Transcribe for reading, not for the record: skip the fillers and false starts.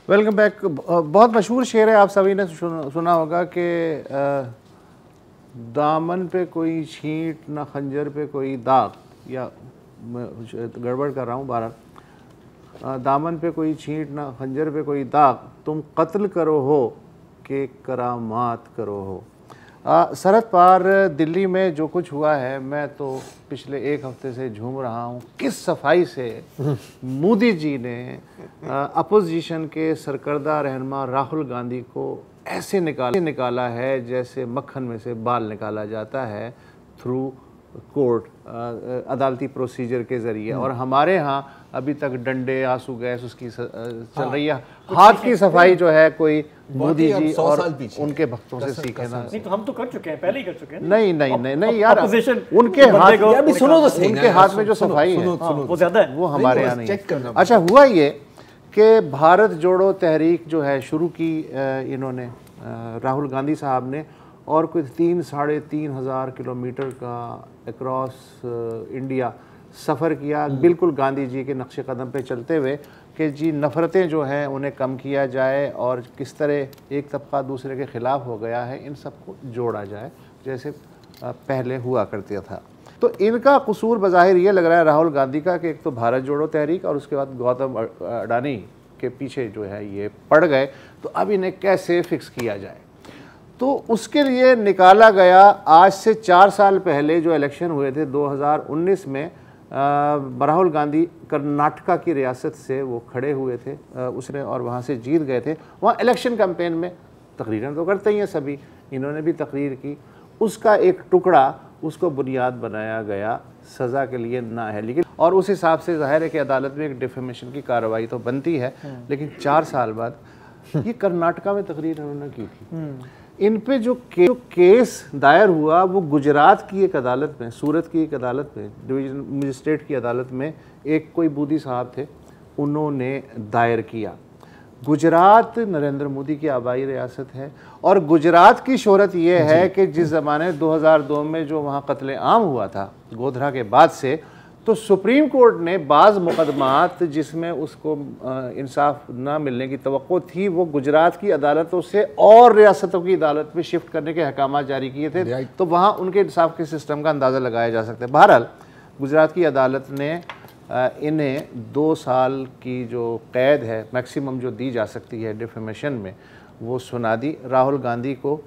Welcome back. बहुत मशहूर शेर है, आप सभी ने सुना होगा कि दामन पे कोई छींट ना खंजर पे कोई दाग, या मैं गड़बड़ कर रहा हूँ। बहरहाल दामन पे कोई छींट ना खंजर पे कोई दाग, तुम कत्ल करो हो कि करामात करो हो। सरहद पार दिल्ली में जो कुछ हुआ है, मैं तो पिछले एक हफ्ते से झूम रहा हूँ किस सफाई से मोदी जी ने अपोजिशन के सरकर्दा रहनुमा राहुल गांधी को ऐसे निकाला है जैसे मक्खन में से बाल निकाला जाता है, थ्रू कोर्ट, अदालती प्रोसीजर के ज़रिए। और हमारे यहाँ अभी तक डंडे, आंसू गैस उसकी चल रही है। हाथ की सफाई जो है कोई मोदी जी और उनके भक्तों से सीखे ना। नहीं तो हम तो कर चुके हैं, पहले ही कर चुके हैं। नहीं नहीं नहीं नहीं यार, उनके हाथ, सुनो तो सही, उनके हाथ में जो सफाई है वो ज्यादा है, वो हमारे यहाँ नहीं। अच्छा, हुआ ये कि भारत जोड़ो तहरीक जो है शुरू की इन्होंने, राहुल गांधी साहब ने, और कोई 3-3.5 हज़ार किलोमीटर का अक्रॉस इंडिया सफ़र किया, बिल्कुल गांधी जी के नक्शे कदम पे चलते हुए कि जी नफ़रतें जो हैं उन्हें कम किया जाए और किस तरह एक तबका दूसरे के ख़िलाफ़ हो गया है, इन सबको जोड़ा जाए जैसे पहले हुआ करता था। तो इनका कसूर बज़ाहिर ये लग रहा है राहुल गांधी का कि एक तो भारत जोड़ो तहरीक और उसके बाद गौतम अडानी के पीछे जो है ये पड़ गए, तो अब इन्हें कैसे फ़िक्स किया जाए। तो उसके लिए निकाला गया, आज से 4 साल पहले जो इलेक्शन हुए थे 2019 में, राहुल गांधी कर्नाटका की रियासत से वो खड़े हुए थे, उसने और वहाँ से जीत गए थे। वहाँ इलेक्शन कैंपेन में तकरीरें तो करते ही हैं सभी, इन्होंने भी तकरीर की, उसका एक टुकड़ा उसको बुनियाद बनाया गया, सज़ा के लिए ना है। लेकिन और उस हिसाब से ज़ाहिर है कि अदालत में एक डिफेमेशन की कार्रवाई तो बनती है, लेकिन 4 साल बाद ये कर्नाटका में तकरीर उन्होंने की थी। इन पे जो केस दायर हुआ वो गुजरात की एक अदालत में, सूरत की एक अदालत में, डिवीजन मजिस्ट्रेट की अदालत में एक कोई बूदी साहब थे, उन्होंने दायर किया। गुजरात नरेंद्र मोदी की आबाई रियासत है और गुजरात की शोहरत ये है कि जिस ज़माने 2002 में जो वहाँ कत्ले आम हुआ था गोधरा के बाद से, तो सुप्रीम कोर्ट ने बाज़ मुकदमात जिसमें उसको इंसाफ ना मिलने की तवक्को थी, वो गुजरात की अदालतों से और रियासतों की अदालत में शिफ्ट करने के अहकाम जारी किए थे, तो वहाँ उनके इंसाफ के सिस्टम का अंदाज़ा लगाया जा सकता है। बहरहाल गुजरात की अदालत ने इन्हें 2 साल की जो कैद है मैक्सिमम जो दी जा सकती है डिफेमेशन में, वो सुना दी राहुल गांधी को।